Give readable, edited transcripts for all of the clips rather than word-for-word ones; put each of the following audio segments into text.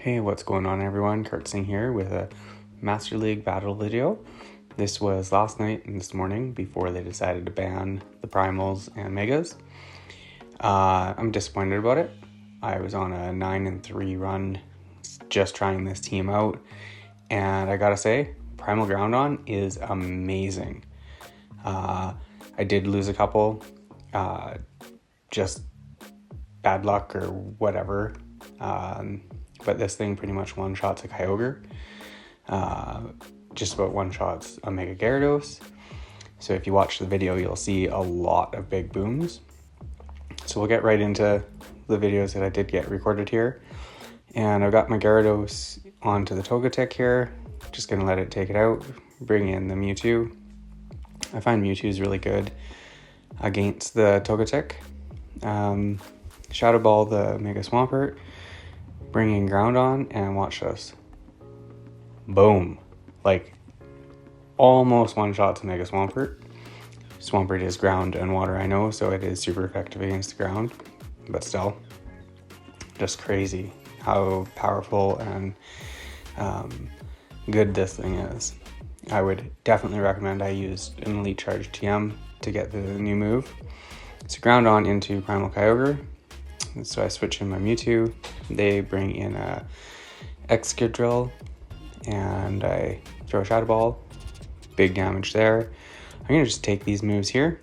Hey, what's going on everyone? Kurtzing here with a Master League battle video. This was last night and this morning before they decided to ban the Primals and Megas. I'm disappointed about it. I was on a 9-3 run just trying this team out, and I gotta say, Primal Groudon is amazing. I did lose a couple, just bad luck or whatever. But this thing pretty much one-shots a Kyogre. Just about one-shots a Mega Gyarados. So if you watch the video, you'll see a lot of big booms. So we'll get right into the videos that I did get recorded here. And I've got my Gyarados onto the Togetic here. Just going to let it take it out. Bring in the Mewtwo. I find Mewtwo is really good against the Togetic. Shadow Ball the Mega Swampert. Bring in Groudon and watch this. Boom. Like, almost one shot to Mega Swampert. Swampert is ground and water, I know, so it is super effective against the ground. But still, just crazy how powerful and good this thing is. I would definitely recommend I use an Elite Charge TM to get the new move. So Groudon into Primal Kyogre. So I switch in my Mewtwo. They bring in a Excadrill, and I throw a Shadow Ball. Big damage there. I'm going to just take these moves here.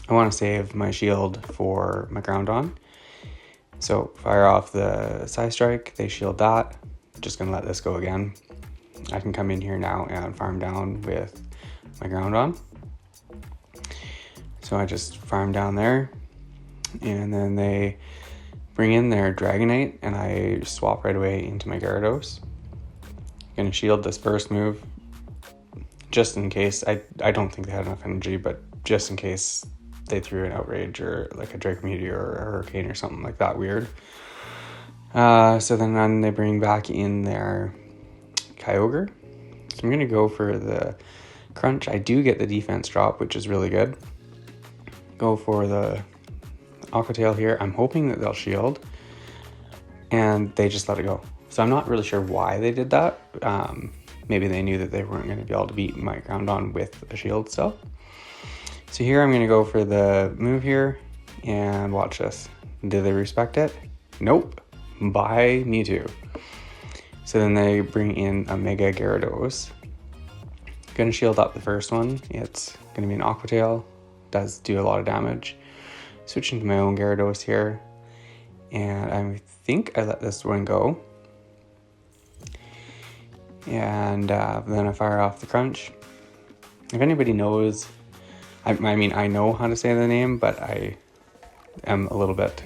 I want to save my shield for my Groudon. So fire off the Psy Strike. They shield that. Just going to let this go again. I can come in here now and farm down with my Groudon. So I just farm down there. And then they bring in their Dragonite, and I swap right away into my Gyarados. Gonna shield this first move, just in case. I don't think they had enough energy, but just in case they threw an Outrage or like a Draco Meteor or a Hurricane or something like that weird. So then they bring back in their Kyogre. So I'm gonna go for the Crunch. I do get the defense drop, which is really good. Go for the Aqua Tail here. I'm hoping that they'll shield, and they just let it go. So I'm not really sure why they did that. Maybe they knew that they weren't going to be able to beat my Groudon with a shield still. So here I'm going to go for the move here, and watch this. Do they respect it? Nope. Bye, Mewtwo. So then they bring in a Mega Gyarados. Going to shield up the first one. It's going to be an Aqua Tail. Does do a lot of damage. Switching to my own Gyarados here, and I think I let this one go. And then I fire off the Crunch. If anybody knows, I mean, I know how to say the name, but I am a little bit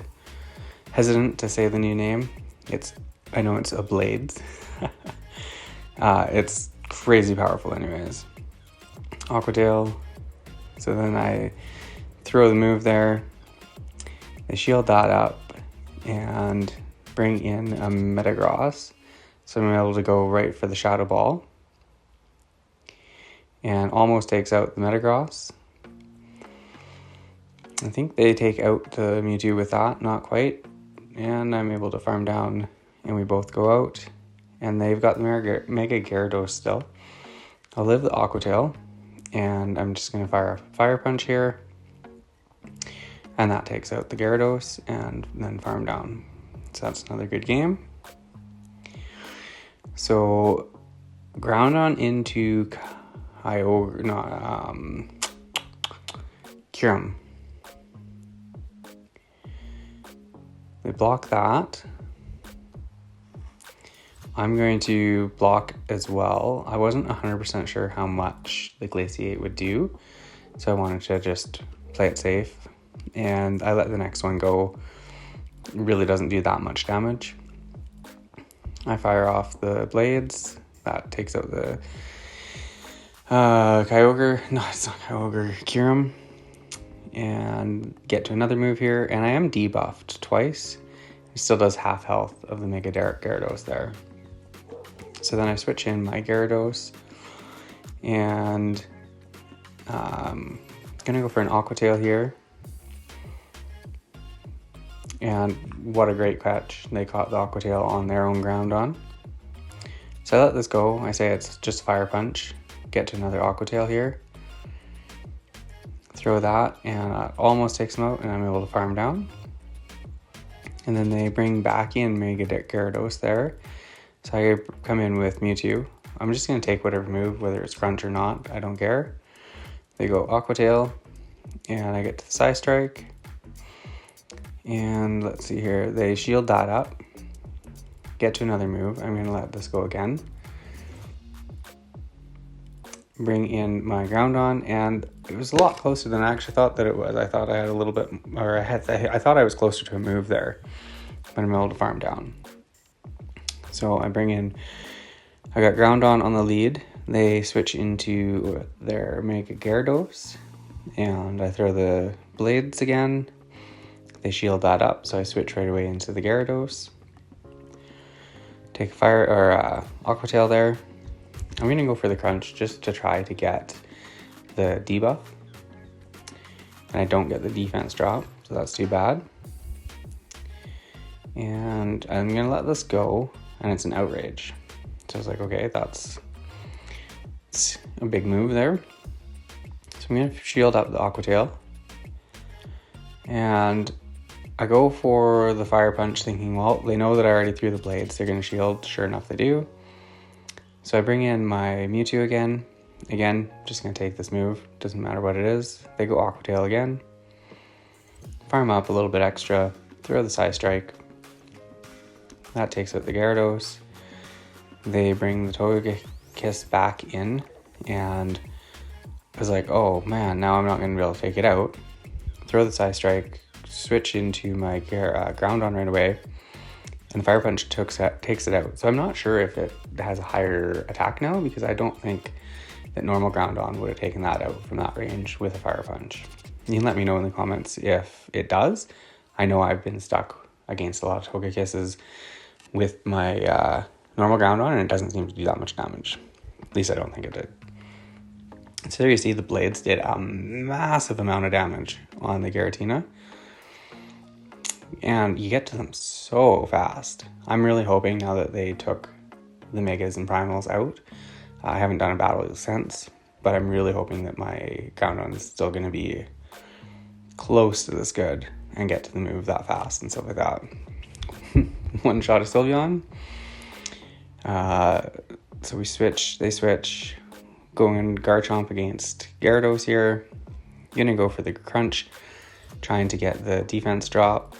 hesitant to say the new name. I know it's a Blades. It's crazy powerful anyways. Aqua Tail. So then I throw the move there. They shield that up and bring in a Metagross. So I'm able to go right for the Shadow Ball. And almost takes out the Metagross. I think they take out the Mewtwo with that, not quite. And I'm able to farm down, and we both go out. And they've got the Mega Gyarados still. I'll live the Aqua Tail, and I'm just going to fire a Fire Punch here. And that takes out the Gyarados, and then farm down. So that's another good game. So Groudon into Kyogre, Kyurem. They block that. I'm going to block as well. I wasn't 100% sure how much the Glaciate would do, so I wanted to just play it safe. And I let the next one go. It really doesn't do that much damage. I fire off the Blades. That takes out the Kyogre. No, it's not Kyogre. Kyurem. And get to another move here. And I am debuffed twice. It still does half health of the Mega Gyarados there. So then I switch in my Gyarados. And I'm going to go for an Aqua Tail here. And what a great catch. They caught the Aqua Tail on their own Groudon. So I let this go. I say it's just Fire Punch. Get to another Aqua Tail here. Throw that, and it almost takes them out, and I'm able to farm down. And then they bring back in Mega Gyarados there. So I come in with Mewtwo. I'm just going to take whatever move, whether it's Crunch or not. I don't care. They go Aqua Tail, and I get to the Psy Strike. And let's see here. They shield that up. Get to another move. I'm going to let this go again. Bring in my Groudon, and it was a lot closer than I actually thought that it was. I thought I had a little bit, or I thought I was closer to a move there, but I'm able to farm down. So I bring in, I got Groudon on the lead. They switch into their Mega Gyarados, and I throw the blades again. They shield that up, so I switch right away into the Gyarados. Take a fire or Aqua Tail there. I'm going to go for the Crunch just to try to get the debuff. And I don't get the defense drop, so that's too bad. And I'm going to let this go, and it's an Outrage. So I was like, okay, it's a big move there. So I'm going to shield up the Aqua Tail. And I go for the Fire Punch thinking, well, they know that I already threw the blades. They're going to shield. Sure enough, they do. So I bring in my Mewtwo again. Again, just going to take this move. Doesn't matter what it is. They go Aqua Tail again. Farm up a little bit extra. Throw the Psy Strike. That takes out the Gyarados. They bring the Togekiss back in. And I was like, oh man, now I'm not going to be able to take it out. Throw the Psy Strike. Switch into my Groudon right away. And Fire Punch takes it out. So I'm not sure if it has a higher attack now, because I don't think that normal Groudon would have taken that out from that range with a Fire Punch. You can let me know in the comments if it does. I know I've been stuck against a lot of Togekisses with my normal Groudon, and it doesn't seem to do that much damage. At least I don't think it did. So there you see the blades did a massive amount of damage on the Giratina. And you get to them so fast. I'm really hoping now that they took the Megas and Primals out. I haven't done a battle since, but I'm really hoping that my Groudon is still going to be close to this good and get to the move that fast and stuff like that. One shot of Sylveon. So they switch. Going Garchomp against Gyarados here. Gonna go for the Crunch, trying to get the defense drop.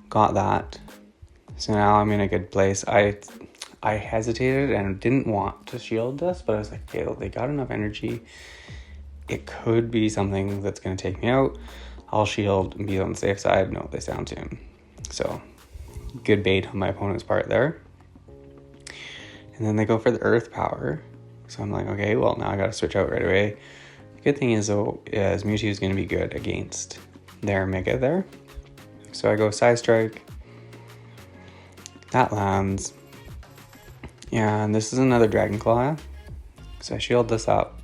Got that. So now I'm in a good place. I hesitated and didn't want to shield this, but I was like, okay, they got enough energy. It could be something that's going to take me out. I'll shield and be on the safe side. No, they sound tuned. So good bait on my opponent's part there. And then they go for the Earth Power. So I'm like, okay, well, now I got to switch out right away. The good thing is, though, is Mewtwo is going to be good against their Mega there. So I go Psy Strike. That lands. And this is another Dragon Claw. So I shield this up.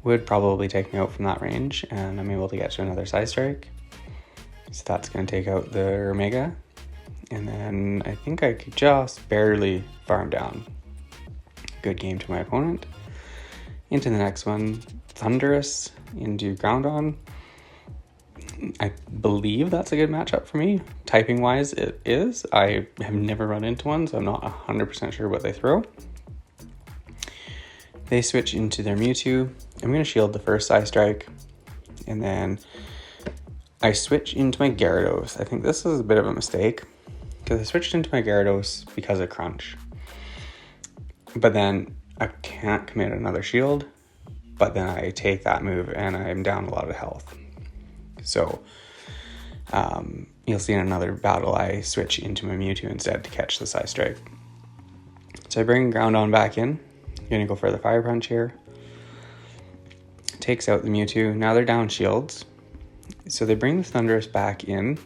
Would probably take me out from that range, and I'm able to get to another Psy Strike. So that's going to take out the Mega. And then I think I could just barely farm down. Good game to my opponent. Into the next one. Thunderous into Groudon. I believe that's a good matchup for me. Typing wise, it is. I have never run into one, so I'm not 100% sure what they throw. They switch into their Mewtwo. I'm going to shield the first Psy Strike. And then I switch into my Gyarados. I think this is a bit of a mistake, because I switched into my Gyarados because of Crunch. But then I can't commit another shield. But then I take that move and I'm down a lot of health. So you'll see in another battle I switch into my Mewtwo instead to catch the Psy Strike. So I bring Groudon back in. I'm going to go for the Fire Punch here. Takes out the Mewtwo. Now they're down shields. So they bring the Thunderous back in.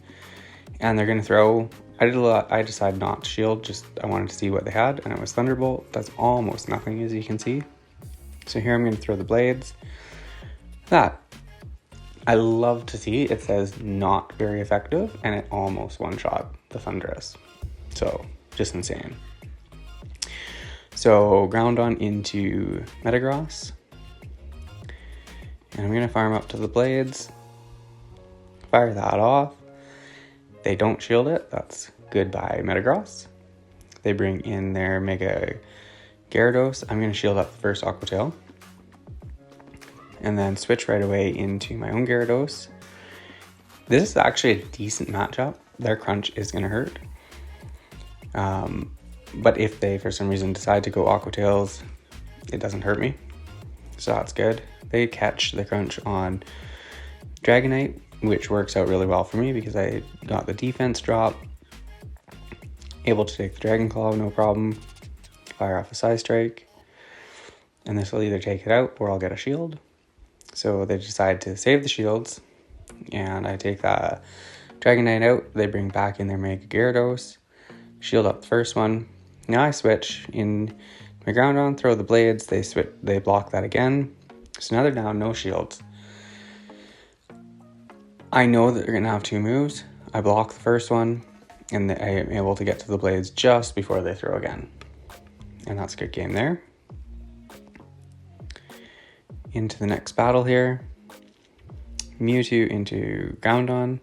And they're going to throw... I decided not to shield. Just I wanted to see what they had. And it was Thunderbolt. That's almost nothing, as you can see. So here I'm going to throw the blades. That I love to see it says not very effective, and it almost one-shot the Thundurus. So, just insane. So, Groudon into Metagross. And I'm going to farm up to the Blades. Fire that off. They don't shield it. That's goodbye Metagross. They bring in their Mega Gyarados. I'm going to shield up the first Aqua Tail. And then switch right away into my own Gyarados. This is actually a decent matchup. Their crunch is going to hurt. But if they, for some reason, decide to go Aqua Tails, it doesn't hurt me. So that's good. They catch the crunch on Dragonite, which works out really well for me because I got the defense drop. Able to take the Dragon Claw, no problem. Fire off a Psy Strike. And this will either take it out or I'll get a shield. So they decide to save the shields, and I take that Dragonite out. They bring back in their Mega Gyarados, shield up the first one. Now I switch in my Groudon, throw the Blades. They block that again. So now they're down, no shields. I know that they're gonna have two moves. I block the first one, and I am able to get to the Blades just before they throw again, and that's a good game there. Into the next battle here. Mewtwo into Groudon.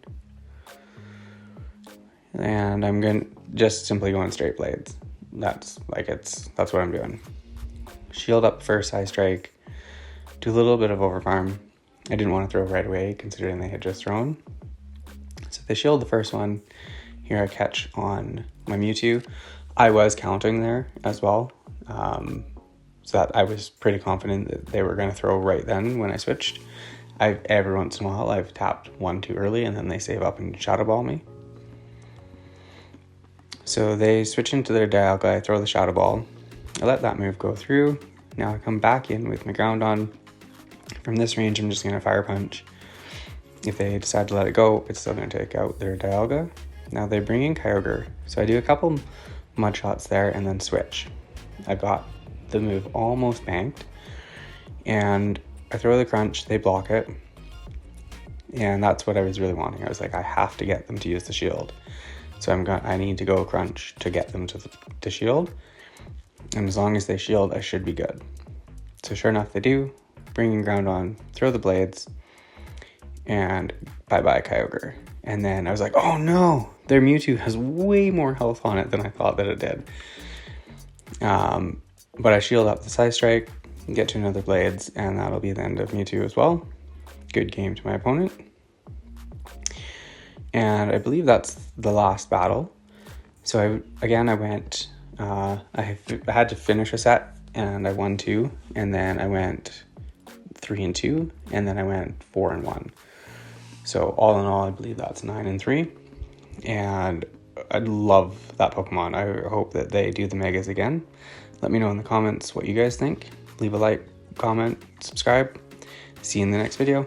And I'm just simply going straight Blades. That's what I'm doing. Shield up first Psy Strike. Do a little bit of overfarm. I didn't want to throw right away considering they had just thrown. So they shield the first one. Here I catch on my Mewtwo. I was counting there as well. So that I was pretty confident that they were going to throw right then when I switched. Every once in a while I've tapped one too early and then they save up and Shadow Ball me. So they switch into their Dialga, I throw the Shadow Ball. I let that move go through. Now I come back in with my Groudon. From this range I'm just going to Fire Punch. If they decide to let it go, it's still going to take out their Dialga. Now they bring in Kyogre. So I do a couple Mud Shots there and then switch. I got the move almost banked, and I throw the crunch, they block it, and that's what I was really wanting. I was like, I have to get them to use the shield, so I need to go crunch to get them to shield, and as long as they shield, I should be good. So sure enough, they do. Bring in Groudon, throw the Blades, and bye-bye Kyogre. And then I was like, oh no, their Mewtwo has way more health on it than I thought that it did. But I shield up the Psy Strike, get to another Blades, and that'll be the end of Mewtwo as well. Good game to my opponent. And I believe that's the last battle. So I went, I had to finish a set, and I won 2, and then I went 3-2, and then I went 4-1. So all in all, I believe that's 9-3. And I love that Pokemon. I hope that they do the Megas again. Let me know in the comments what you guys think. Leave a like, comment, subscribe. See you in the next video.